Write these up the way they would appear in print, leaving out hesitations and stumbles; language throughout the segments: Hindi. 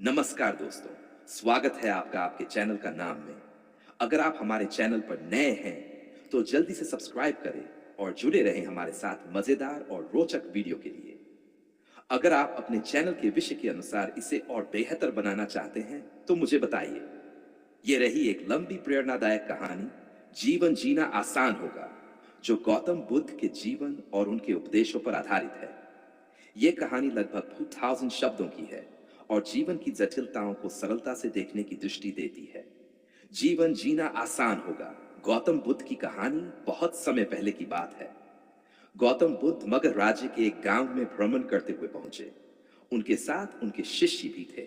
नमस्कार दोस्तों, स्वागत है आपका आपके चैनल का नाम में। अगर आप हमारे चैनल पर नए हैं, तो जल्दी से सब्सक्राइब करें और जुड़े रहें हमारे साथ मजेदार और रोचक वीडियो के लिए। अगर आप अपने चैनल के विषय के अनुसार इसे और बेहतर बनाना चाहते हैं, तो मुझे बताइए। ये रही एक लंबी प्रेरणादायक कहानी, जीवन जीना आसान होगा, जो गौतम बुद्ध के जीवन और उनके उपदेशों पर आधारित है। ये कहानी लगभग 2000 शब्दों की है और जीवन की जटिलताओं को सरलता से देखने की दृष्टि देती है। जीवन जीना आसान होगा। गौतम बुद्ध की कहानी बहुत समय पहले की बात है। गौतम बुद्ध मगध राज्य के एक गांव में भ्रमण करते हुए पहुंचे। उनके साथ उनके शिष्य भी थे।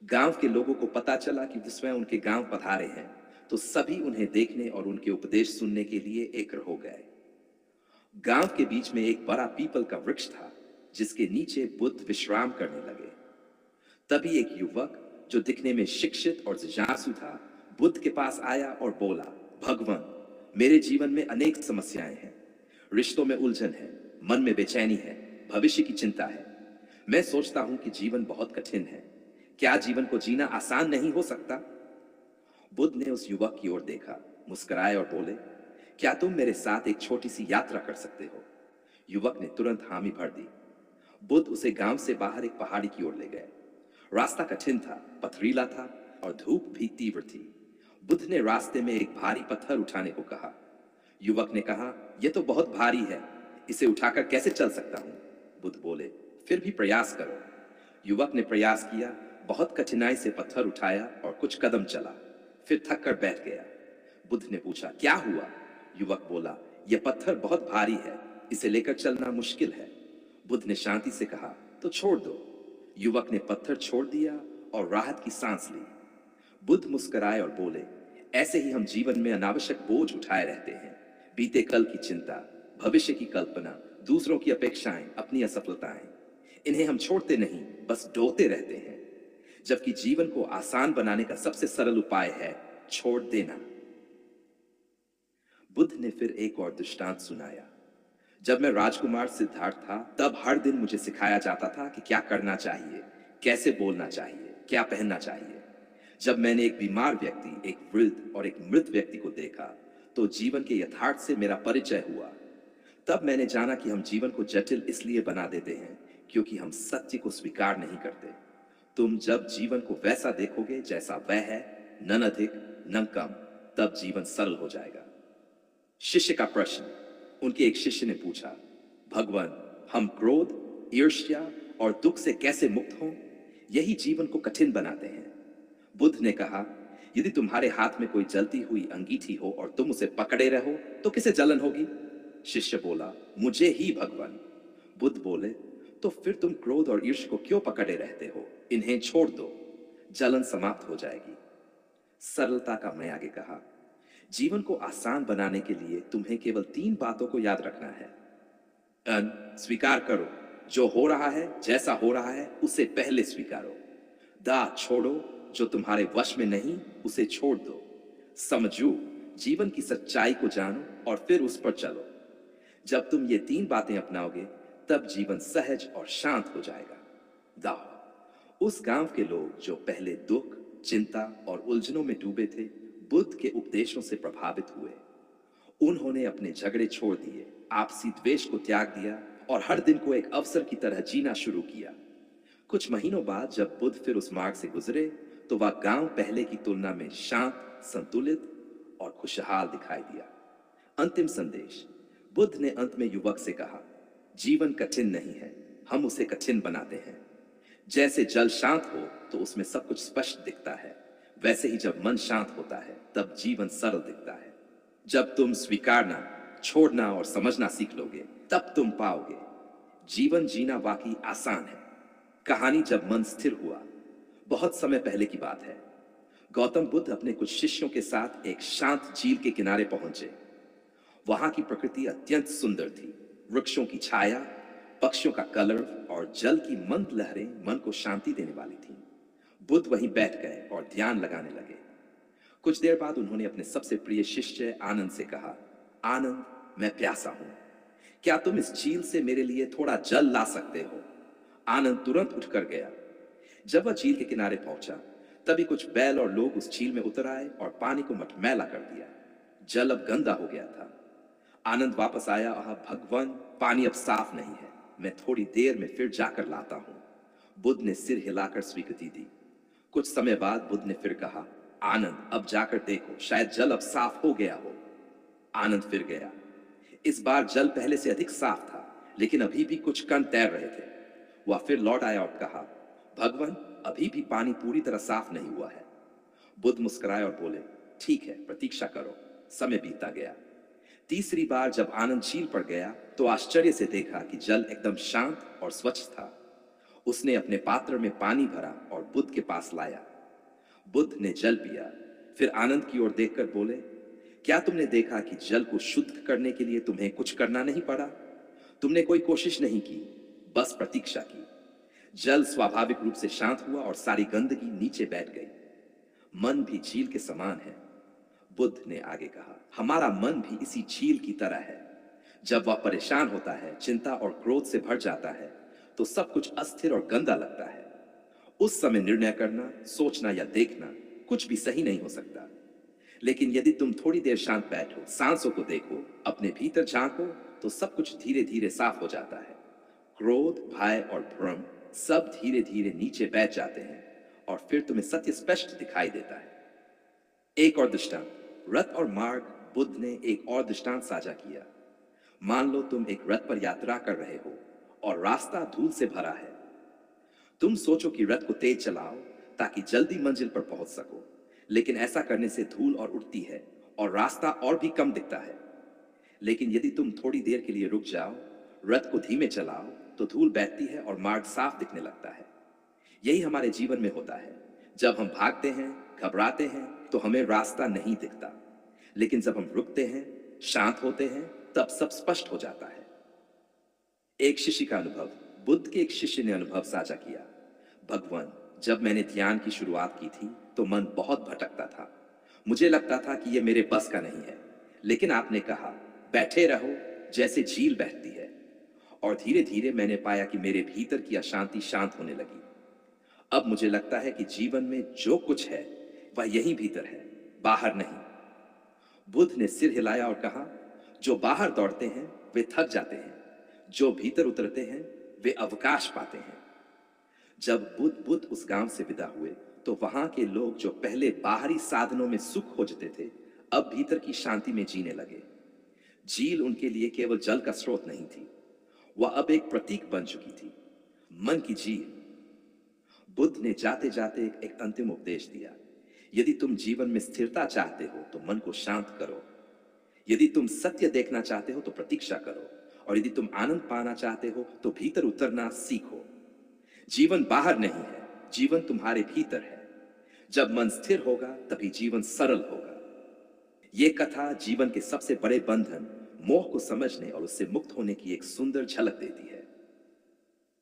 गांव के लोगों को पता चला कि विस्मय उनके गांव पधारे हैं, तो सभी उन्हें देखने और उनके उपदेश सुनने के लिए एकत्र हो गए। गांव के बीच में एक बड़ा पीपल का वृक्ष था, जिसके नीचे बुद्ध विश्राम करने लगे। तभी एक युवक, जो दिखने में शिक्षित और जिज्ञासु था, बुद्ध के पास आया और बोला, भगवान, मेरे जीवन में अनेक समस्याएं हैं। रिश्तों में उलझन है, मन में बेचैनी है, भविष्य की चिंता है। मैं सोचता हूं कि जीवन बहुत कठिन है। क्या जीवन को जीना आसान नहीं हो सकता? बुद्ध ने उस युवक की ओर देखा, मुस्कुराए और बोले, क्या तुम मेरे साथ एक छोटी सी यात्रा कर सकते हो? युवक ने तुरंत हामी भर दी। बुद्ध उसे गांव से बाहर एक पहाड़ी की ओर ले गए। रास्ता कठिन था, पथरीला था और धूप भी तीव्र थी। बुद्ध ने रास्ते में एक भारी पत्थर उठाने को कहा। युवक ने कहा, यह तो बहुत भारी है, इसे उठाकर कैसे चल सकता हूं? बुद्ध बोले, फिर भी प्रयास करो। युवक ने प्रयास किया, बहुत कठिनाई से पत्थर उठाया और कुछ कदम चला, फिर थक कर बैठ गया। बुद्ध ने पूछा, क्या हुआ? युवक बोला, यह पत्थर बहुत भारी है, इसे लेकर चलना मुश्किल है। बुद्ध ने शांति से कहा, तो छोड़ दो। युवक ने पत्थर छोड़ दिया और राहत की सांस ली। बुद्ध मुस्कुराए और बोले, ऐसे ही हम जीवन में अनावश्यक बोझ उठाए रहते हैं। बीते कल की चिंता, भविष्य की कल्पना, दूसरों की अपेक्षाएं, अपनी असफलताएं, इन्हें हम छोड़ते नहीं, बस ढोते रहते हैं। जबकि जीवन को आसान बनाने का सबसे सरल उपाय है छोड़ देना। बुद्ध ने फिर एक और दृष्टांत सुनाया। जब मैं राजकुमार सिद्धार्थ था, तब हर दिन मुझे सिखाया जाता था कि क्या करना चाहिए, कैसे बोलना चाहिए, क्या पहनना चाहिए। जब मैंने एक बीमार व्यक्ति, एक वृद्ध और एक मृत व्यक्ति को देखा, तो जीवन के यथार्थ से मेरा परिचय हुआ। तब मैंने जाना कि हम जीवन को जटिल इसलिए बना देते हैं क्योंकि हम सत्य को स्वीकार नहीं करते। तुम जब जीवन को वैसा देखोगे जैसा वह है, न अधिक न कम, तब जीवन सरल हो जाएगा। शिष्य का प्रश्न। उनके एक शिष्य ने पूछा, भगवान, हम क्रोध, ईर्ष्या और दुख से कैसे मुक्त हों? यही जीवन को कठिन बनाते हैं। बुद्ध ने कहा, यदि तुम्हारे हाथ में कोई जलती हुई अंगीठी हो और तुम उसे पकड़े रहो, तो किसे जलन होगी? शिष्य बोला, मुझे ही भगवान। बुद्ध बोले, तो फिर तुम क्रोध और ईर्ष्या को क्यों पकड़े रहते हो? इन्हें छोड़ दो, जलन समाप्त हो जाएगी। सरलता का मैं आगे कहा, जीवन को आसान बनाने के लिए तुम्हें केवल 3 बातों को याद रखना है। अन, स्वीकार करो, जो हो रहा है, जैसा हो रहा है, उसे पहले स्वीकारो। दा, छोड़ो, जो तुम्हारे वश में नहीं, उसे छोड़ दो। समझो, जीवन की सच्चाई को जानो और फिर उस पर चलो। जब तुम ये 3 बातें अपनाओगे, तब जीवन सहज और शांत हो जाएगा। दाओ। उस गांव के लोग जो पहले दुख, चिंता और उलझनों में डूबे थे, बुद्ध के उपदेशों से प्रभावित हुए। उन्होंने अपने झगड़े छोड़ दिए, आपसी द्वेष को त्याग दिया और हर दिन को एक अवसर की तरह जीना शुरू किया। कुछ महीनों बाद जब बुद्ध फिर उस मार्ग से गुजरे, तो वह गांव पहले की तुलना में शांत, संतुलित और खुशहाल दिखाई दिया। अंतिम संदेश। बुद्ध ने अंत में युवक से कहा, जीवन कठिन नहीं है, हम उसे कठिन बनाते हैं। जैसे जल शांत हो तो उसमें सब कुछ स्पष्ट दिखता है, वैसे ही जब मन शांत होता है, तब जीवन सरल दिखता है। जब तुम स्वीकारना, छोड़ना और समझना सीख लोगे, तब तुम पाओगे जीवन जीना वाकई आसान है। कहानी जब मन स्थिर हुआ। बहुत समय पहले की बात है। गौतम बुद्ध अपने कुछ शिष्यों के साथ एक शांत झील के किनारे पहुंचे। वहां की प्रकृति अत्यंत सुंदर थी। वृक्षों की छाया, पक्षियों का कलरव और जल की मंद लहरें मन को शांति देने वाली थीं। बुद्ध वहीं बैठ गए और ध्यान लगाने लगे। कुछ देर बाद उन्होंने अपने सबसे प्रिय शिष्य आनंद से कहा, आनंद, मैं प्यासा हूं, क्या तुम इस झील से मेरे लिए थोड़ा जल ला सकते हो? आनंद तुरंत उठकर गया। जब वह झील के किनारे पहुंचा, तभी कुछ बैल और लोग उस झील में उतर आए और पानी को मटमैला कर दिया। जल अब गंदा हो गया था। आनंद वापस आया और भगवान, पानी अब साफ नहीं है, मैं थोड़ी देर में फिर जाकर लाता हूं। बुद्ध ने सिर हिलाकर स्वीकृति दी। कुछ समय बाद बुद्ध ने फिर कहा, आनंद अब जाकर देखो, शायद जल अब साफ हो गया हो। आनंद फिर गया। इस बार जल पहले से अधिक साफ था, लेकिन अभी भी कुछ कण तैर रहे थे। वह फिर लौट आया और कहा, भगवान, अभी भी पानी पूरी तरह साफ नहीं हुआ है। बुद्ध मुस्कुराए और बोले, ठीक है, प्रतीक्षा करो। समय बीतता गया। तीसरी बार जब आनंद झील पर गया तो आश्चर्य से देखा कि जल एकदम शांत और स्वच्छ था। उसने अपने पात्र में पानी भरा और बुद्ध के पास लाया। बुद्ध ने जल पिया, फिर आनंद की ओर देखकर बोले, क्या तुमने देखा कि जल को शुद्ध करने के लिए तुम्हें कुछ करना नहीं पड़ा? तुमने कोई कोशिश नहीं की, बस प्रतीक्षा की। जल स्वाभाविक रूप से शांत हुआ और सारी गंदगी नीचे बैठ गई। मन भी झील के समान है। बुद्ध ने आगे कहा, हमारा मन भी इसी झील की तरह है। जब वह परेशान होता है, चिंता और क्रोध से भर जाता है, तो सब कुछ अस्थिर और गंदा लगता है। उस समय निर्णय करना, सोचना या देखना कुछ भी सही नहीं हो सकता। लेकिन यदि तुम थोड़ी देर शांत बैठो, सांसों को देखो, अपने भीतर झांको, तो सब कुछ धीरे धीरे साफ हो जाता है। क्रोध, भय और भ्रम सब धीरे धीरे नीचे बैठ जाते हैं और फिर तुम्हें सत्य स्पष्ट दिखाई देता है। एक और दृष्टांत, रथ और मार्ग। बुद्ध ने एक और दृष्टांत साझा किया। मान लो तुम एक रथ पर यात्रा कर रहे हो और रास्ता धूल से भरा है। तुम सोचो कि रथ को तेज चलाओ ताकि जल्दी मंजिल पर पहुंच सको, लेकिन ऐसा करने से धूल और उड़ती है और रास्ता और भी कम दिखता है। लेकिन यदि तुम थोड़ी देर के लिए रुक जाओ, रथ को धीमे चलाओ, तो धूल बैठती है और मार्ग साफ दिखने लगता है। यही हमारे जीवन में होता है। जब हम भागते हैं, घबराते हैं, तो हमें रास्ता नहीं दिखता। लेकिन जब हम रुकते हैं, शांत होते हैं, तब सब स्पष्ट हो जाता है। एक शिष्य का अनुभव। बुद्ध के एक शिष्य ने अनुभव साझा किया, भगवान, जब मैंने ध्यान की शुरुआत की थी तो मन बहुत भटकता था। मुझे लगता था कि यह मेरे बस का नहीं है। लेकिन आपने कहा, बैठे रहो जैसे झील बहती है। और धीरे धीरे मैंने पाया कि मेरे भीतर की अशांति शांत होने लगी। अब मुझे लगता है कि जीवन में जो कुछ है वह यहीं भीतर है, बाहर नहीं। बुद्ध ने सिर हिलाया और कहा, जो बाहर दौड़ते हैं वे थक जाते हैं, जो भीतर उतरते हैं वे अवकाश पाते हैं। जब बुद्ध उस गांव से विदा हुए तो वहां के लोग जो पहले बाहरी साधनों में सुख खोजते थे, अब भीतर की शांति में जीने लगे। झील उनके लिए केवल जल का स्रोत नहीं थी, वह अब एक प्रतीक बन चुकी थी, मन की झील। बुद्ध ने जाते जाते एक अंतिम उपदेश दिया, यदि तुम जीवन में स्थिरता चाहते हो तो मन को शांत करो। यदि तुम सत्य देखना चाहते हो तो प्रतीक्षा करो, और यदि तुम आनंद पाना चाहते हो तो भीतर उतरना सीखो। जीवन बाहर नहीं है, जीवन तुम्हारे भीतर है। जब मन स्थिर होगा तभी जीवन सरल होगा। यह कथा जीवन के सबसे बड़े बंधन, मोह को समझने और उससे मुक्त होने की एक सुंदर झलक देती है।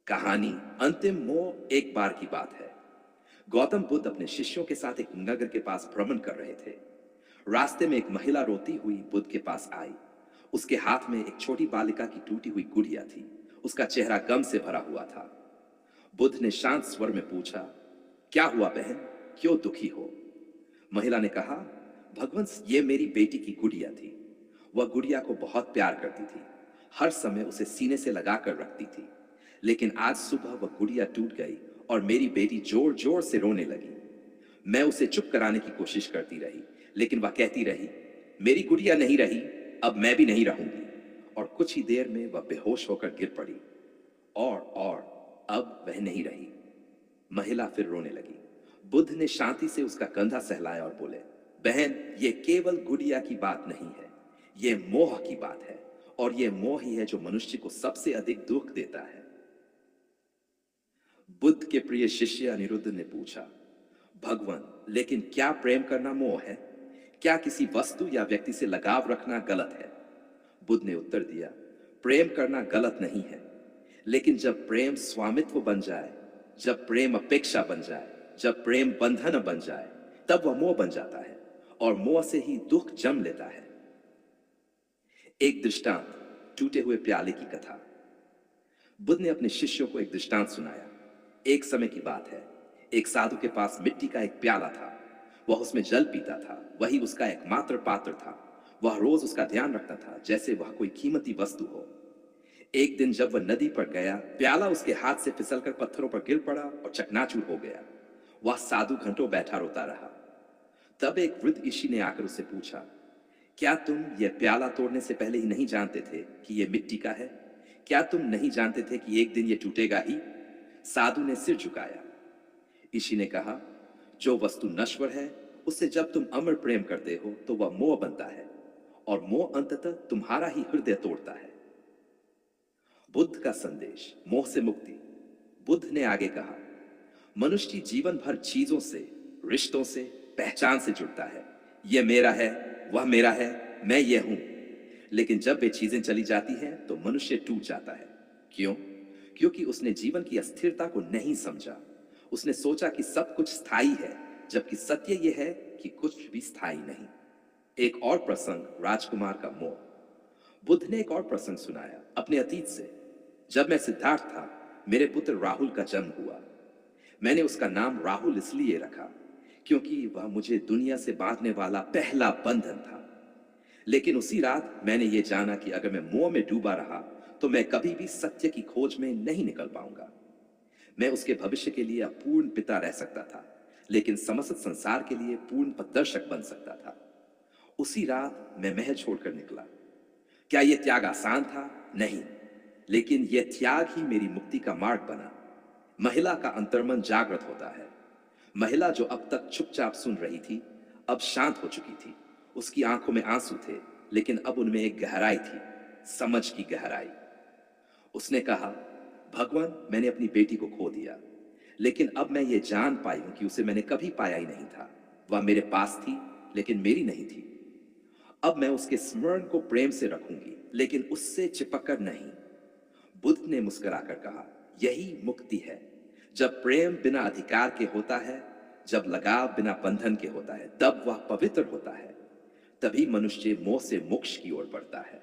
कहानी अंतिम मोह एक बार की बात है। गौतम बुद्ध अपने शिष्यों के साथ एक नगर के पास भ्रमण कर रहे थे। रास्ते में एक महिला रोती हुई बुद्ध के पास आई। उसके हाथ में एक छोटी बालिका की टूटी हुई गुड़िया थी। उसका चेहरा गम से भरा हुआ था। बुद्ध ने शांत स्वर में पूछा, क्या हुआ बहन, क्यों दुखी हो? महिला ने कहा, भगवान, ये मेरी बेटी की गुड़िया थी। वह गुड़िया को बहुत प्यार करती थी, हर समय उसे सीने से लगाकर रखती थी। लेकिन आज सुबह वह गुड़िया टूट गई और मेरी बेटी जोर जोर से रोने लगी। मैं उसे चुप कराने की कोशिश करती रही, लेकिन वह कहती रही, मेरी गुड़िया नहीं रही, अब मैं भी नहीं रहूंगी। और कुछ ही देर में वह बेहोश होकर गिर पड़ी। और अब वह नहीं रही। महिला फिर रोने लगी। बुद्ध ने शांति से उसका कंधा सहलाया और बोले, बहन, ये केवल गुड़िया की बात नहीं है, ये मोह की बात है। और ये मोह ही है जो मनुष्य को सबसे अधिक दुख देता है। बुद्ध के प्रिय शिष्य अनिरुद्ध ने पूछा, भगवान, लेकिन क्या प्रेम करना मोह है? क्या किसी वस्तु या व्यक्ति से लगाव रखना गलत है? बुद्ध ने उत्तर दिया, प्रेम करना गलत नहीं है, लेकिन जब प्रेम स्वामित्व बन जाए, जब प्रेम अपेक्षा बन जाए, जब प्रेम बंधन बन जाए, तब वह मोह बन जाता है और मोह से ही दुख जन्म लेता है। एक दृष्टांत, टूटे हुए प्याले की कथा। बुद्ध ने अपने शिष्यों को एक दृष्टांत सुनाया। एक समय की बात है, एक साधु के पास मिट्टी का एक प्याला था। वह उसमें जल पीता था, वही उसका एकमात्र पात्र था। वह रोज उसका ध्यान रखता था जैसे वह कोई कीमती वस्तु हो। एक दिन जब वह नदी पर गया, प्याला उसके हाथ से फिसलकर पत्थरों पर गिर पड़ा और चकनाचूर हो गया। वह साधु घंटों बैठा रोता रहा। तब एक वृद्ध ऋषि ने आकर उससे पूछा, क्या तुम यह प्याला तोड़ने से पहले ही नहीं जानते थे कि यह मिट्टी का है? क्या तुम नहीं जानते थे कि एक दिन यह टूटेगा ही? साधु ने सिर झुकाया। ऋषि ने कहा, जो वस्तु नश्वर है उससे जब तुम अमर प्रेम करते हो तो वह मोह बनता है, और मोह अंततः तुम्हारा ही हृदय तोड़ता है। बुद्ध का संदेश, मोह से मुक्ति। बुद्ध ने आगे कहा, मनुष्य जीवन भर चीजों से, रिश्तों से, पहचान से जुड़ता है। यह मेरा है, वह मेरा है, मैं यह हूं। लेकिन जब वे चीजें चली जाती हैं तो मनुष्य टूट जाता है। क्यों? क्योंकि उसने जीवन की अस्थिरता को नहीं समझा। उसने सोचा कि सब कुछ स्थायी है, जबकि सत्य यह है कि कुछ भी स्थायी नहीं। एक और प्रसंग, राजकुमार का मोह। बुद्ध ने एक और प्रसंग सुनाया अपने अतीत से। जब मैं सिद्धार्थ था, मेरे पुत्र राहुल का जन्म हुआ। मैंने उसका नाम राहुल इसलिए रखा क्योंकि वह मुझे दुनिया से बांधने वाला पहला बंधन था। लेकिन उसी रात मैंने ये जाना कि अगर मैं मोह में डूबा रहा तो मैं कभी भी सत्य की खोज में नहीं निकल पाऊंगा। मैं उसके भविष्य के लिए अपूर्ण पिता रह सकता था, लेकिन समस्त संसार के लिए पूर्ण पथदर्शक बन सकता था। उसी रात मैं महल छोड़कर निकला। क्या यह त्याग आसान था? नहीं, लेकिन यह त्याग ही मेरी मुक्ति का मार्ग बना। महिला का अंतर्मन जागृत होता है। महिला जो अब तक चुपचाप सुन रही थी, अब शांत हो चुकी थी। उसकी आंखों में आंसू थे, लेकिन अब उनमें एक गहराई थी, समझ की गहराई। उसने कहा, भगवान, मैंने अपनी बेटी को खो दिया, लेकिन अब मैं ये जान पाई हूं कि उसे मैंने कभी पाया ही नहीं था। वह मेरे पास थी, लेकिन मेरी नहीं थी। अब मैं उसके स्मरण को प्रेम से रखूंगी, लेकिन उससे चिपककर नहीं। बुद्ध ने मुस्कुराकर कहा, यही मुक्ति है। जब प्रेम बिना अधिकार के होता है, जब लगाव बिना बंधन के होता है, तब वह पवित्र होता है। तभी मनुष्य मोह से मोक्ष की ओर बढ़ता है।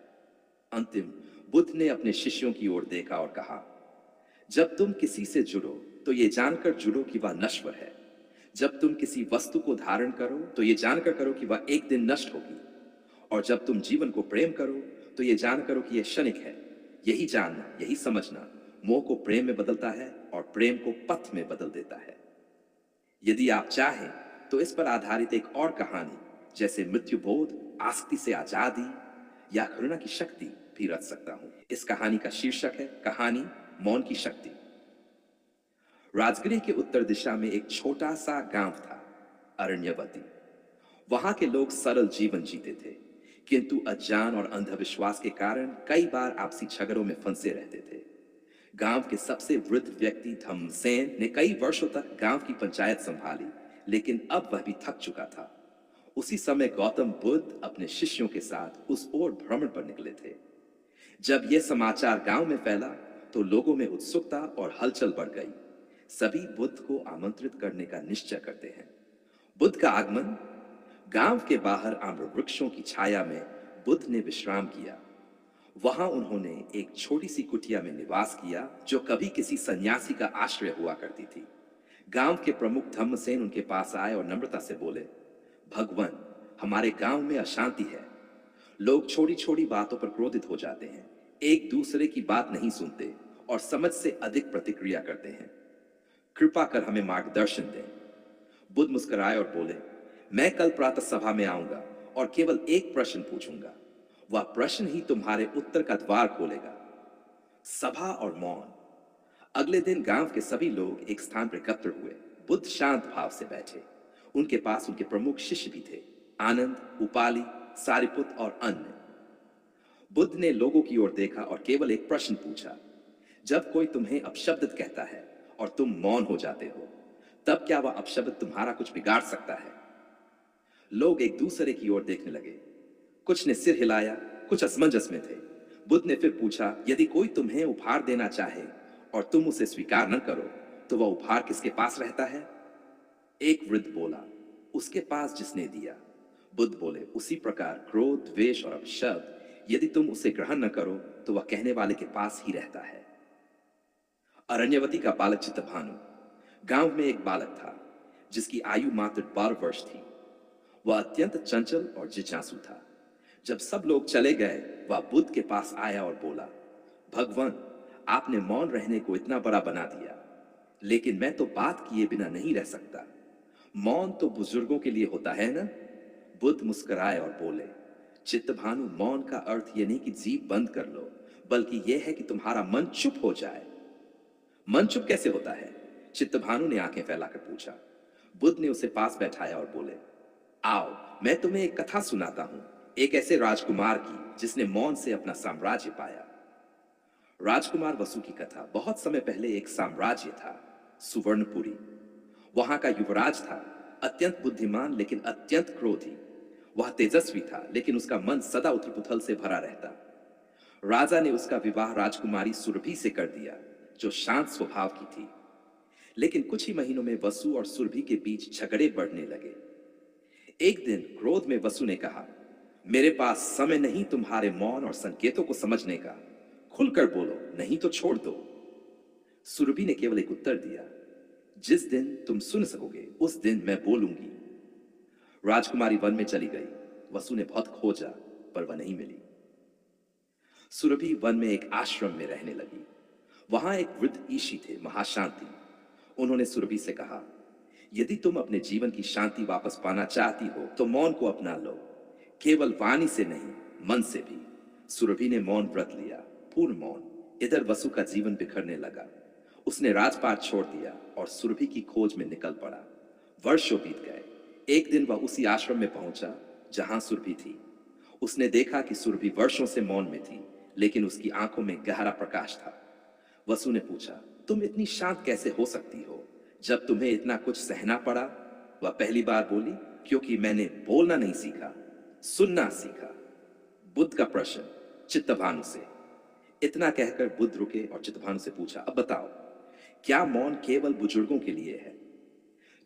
अंतिम, बुद्ध ने अपने शिष्यों की ओर देखा और कहा, जब तुम किसी से जुड़ो तो ये जानकर जुड़ो कि वह नश्वर है। जब तुम किसी वस्तु को धारण करो तो ये जानकर करो कि वह एक दिन नष्ट होगी। और जब तुम जीवन को प्रेम करो तो ये जान करो कि यह क्षणिक है। यही जानना, यही समझना मोह को प्रेम में बदलता है और प्रेम को पथ में बदल देता है। यदि आप चाहें तो इस पर आधारित एक और कहानी, जैसे मृत्यु बोध, आसक्ति से आजादी या घृणा की शक्ति भी रच सकता हूं। इस कहानी का शीर्षक है कहानी मौन की शक्ति। राजगृह के उत्तर दिशा में एक छोटा सा गांव था, अरण्यवती। वहां के लोग सरल जीवन जीते थे, किंतु अज्ञान और अंधविश्वास के कारण कई बार आपसी झगड़ों में फंसे रहते थे। गांव के सबसे वृद्ध व्यक्ति धम्मसेन ने कई वर्षों तक गांव की पंचायत संभाली, लेकिन अब वह भी थक चुका था। उसी समय गौतम बुद्ध अपने शिष्यों के साथ उस ओर भ्रमण पर निकले थे। जब यह समाचार गांव में फैला तो लोगों में उत्सुकता और हलचल बढ़ गई। सभी बुद्ध को आमंत्रित करने का निश्चय करते हैं। बुद्ध का आगमन। गांव के बाहर आम्र वृक्षों की छाया में बुद्ध ने विश्राम किया। वहां उन्होंने एक छोटी सी कुटिया में निवास किया, जो कभी किसी सन्यासी का आश्रय हुआ करती थी। गांव के प्रमुख धम्मसेन उनके पास आए और नम्रता से बोले, भगवान, हमारे गांव में अशांति है। लोग छोटी छोटी बातों पर क्रोधित हो जाते हैं, एक दूसरे की बात नहीं सुनते और समझ से अधिक प्रतिक्रिया करते हैं। कृपा कर हमें मार्गदर्शन दें। बुद्ध मुस्कुराए और बोले, मैं कल प्रातः सभा में आऊंगा और केवल एक प्रश्न पूछूंगा। वह प्रश्न ही तुम्हारे उत्तर का द्वार खोलेगा। सभा और मौन। अगले दिन गांव के सभी लोग एक स्थान पर एकत्र हुए। बुद्ध शांत भाव से बैठे। उनके पास उनके प्रमुख शिष्य भी थे, आनंद, उपाली, सारिपुत और अन्य। बुद्ध ने लोगों की ओर देखा और केवल एक प्रश्न पूछा, जब कोई तुम्हें अपशब्द कहता है और तुम मौन हो जाते हो, तब क्या वह अपशब्द तुम्हारा कुछ बिगाड़ सकता है? लोग एक दूसरे की ओर देखने लगे। कुछ ने सिर हिलाया, कुछ असमंजस में थे। बुद्ध ने फिर पूछा, यदि कोई तुम्हें उपहार देना चाहे और तुम उसे स्वीकार न करो, तो वह उपहार किसके पास रहता है? एक वृद्ध बोला, उसके पास जिसने दिया। बुद्ध बोले, उसी प्रकार क्रोध, द्वेष और अपशब्द, यदि तुम उसे ग्रहण न करो तो वह कहने वाले के पास ही रहता है। अरण्यवती का बालक चित्तभानु। गांव में एक बालक था जिसकी आयु मात्र 12 वर्ष थी। वह अत्यंत चंचल और जिज्ञासु था। जब सब लोग चले गए, वह बुद्ध के पास आया और बोला, भगवान, आपने मौन रहने को इतना बड़ा बना दिया, लेकिन मैं तो बात किए बिना नहीं रह सकता। मौन तो बुजुर्गों के लिए होता है ना? बुद्ध मुस्कुराए और बोले, चित्तभानु, मौन का अर्थ यह नहीं कि जीभ बंद कर लो, बल्कि यह है कि तुम्हारा मन चुप हो जाए। मन चुप कैसे होता है? चित्तभानु ने आंखें फैलाकर पूछा। बुद्ध ने उसे पास बैठाया और बोले, आओ, मैं तुम्हें एक कथा सुनाता हूं, एक ऐसे राजकुमार की जिसने मौन से अपना साम्राज्य पाया। राजकुमार वसु की कथा। बहुत समय पहले एक साम्राज्य था, सुवर्णपुरी। वहां का युवराज था, अत्यंत बुद्धिमान लेकिन अत्यंत क्रोधी। वह तेजस्वी था, लेकिन उसका मन सदा उथल पुथल से भरा रहता। राजा ने उसका विवाह राजकुमारी सुरभि से कर दिया, जो शांत स्वभाव की थी। लेकिन कुछ ही महीनों में वसु और सुरभि के बीच झगड़े बढ़ने लगे। एक दिन क्रोध में वसु ने कहा, मेरे पास समय नहीं तुम्हारे मौन और संकेतों को समझने का। खुलकर बोलो, नहीं तो छोड़ दो। सुरभि ने केवल एक उत्तर दिया, जिस दिन तुम सुन सकोगे उस दिन मैं बोलूंगी। राजकुमारी वन में चली गई। वसु ने बहुत खोजा, पर वह नहीं मिली। सुरभि वन में एक आश्रम में रहने लगी। वहां एक वृद्ध ऋषि थे, महाशांति। उन्होंने सुरभि से कहा, यदि तुम अपने जीवन की शांति वापस पाना चाहती हो तो मौन को अपना लो, केवल वाणी से नहीं, मन से भी। सुरभि ने मौन व्रत लिया, पूर्ण मौन। इधर वसु का जीवन बिखरने लगा। उसने राजपाट छोड़ दिया और सुरभि की खोज में निकल पड़ा। वर्षों बीत गए। एक दिन वह उसी आश्रम में पहुंचा जहां सुरभि थी। उसने देखा कि सुरभि वर्षों से मौन में थी, लेकिन उसकी आंखों में गहरा प्रकाश था। वसु ने पूछा, तुम इतनी शांत कैसे हो सकती हो जब तुम्हें इतना कुछ सहना पड़ा? वह पहली बार बोली, क्योंकि मैंने बोलना नहीं सीखा, सुनना सीखा। बुद्ध का प्रश्न चित्तभानु से। इतना कहकर बुद्ध रुके और चित्तभानु से पूछा, अब बताओ, क्या मौन केवल बुजुर्गों के लिए है?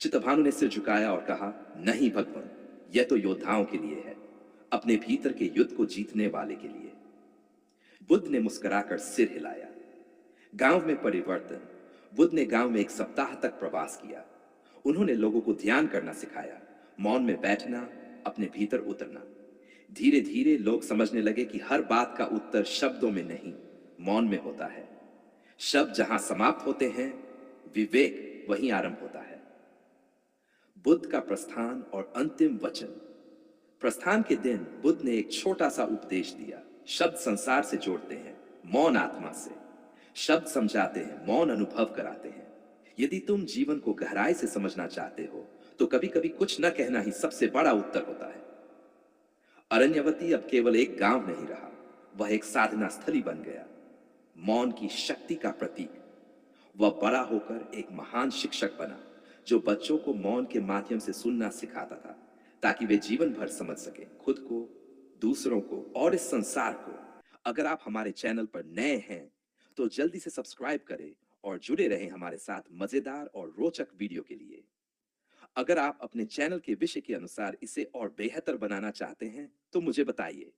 चित्तभानु ने सिर झुकाया और कहा, नहीं भगवान, यह तो योद्धाओं के लिए है, अपने भीतर के युद्ध को जीतने वाले के लिए। बुद्ध ने मुस्कुराकर सिर हिलाया। गांव में परिवर्तन। बुद्ध ने गांव में एक सप्ताह तक प्रवास किया। उन्होंने लोगों को ध्यान करना सिखाया, मौन में बैठना, अपने भीतर उतरना। धीरे धीरे लोग समझने लगे कि हर बात का उत्तर शब्दों में नहीं, मौन में होता है। शब्द जहां समाप्त होते हैं, विवेक वहीं आरंभ होता है। बुद्ध का प्रस्थान और अंतिम वचन। प्रस्थान के दिन बुद्ध ने एक छोटा सा उपदेश दिया। शब्द संसार से जोड़ते हैं, मौन आत्मा से। शब्द समझाते हैं, मौन अनुभव कराते हैं। यदि तुम जीवन को गहराई से समझना चाहते हो तो कभी कभी कुछ न कहना ही सबसे बड़ा उत्तर होता है। अरण्यवती अब केवल एक गांव नहीं रहा, वह एक साधना स्थली बन गया, मौन की शक्ति का प्रतीक। वह बड़ा होकर एक महान शिक्षक बना, जो बच्चों को मौन के माध्यम से सुनना सिखाता था, ताकि वे जीवन भर समझ सके, खुद को, दूसरों को और इस संसार को। अगर आप हमारे चैनल पर नए हैं तो जल्दी से सब्सक्राइब करें और जुड़े रहें हमारे साथ मजेदार और रोचक वीडियो के लिए। अगर आप अपने चैनल के विषय के अनुसार इसे और बेहतर बनाना चाहते हैं तो मुझे बताइए।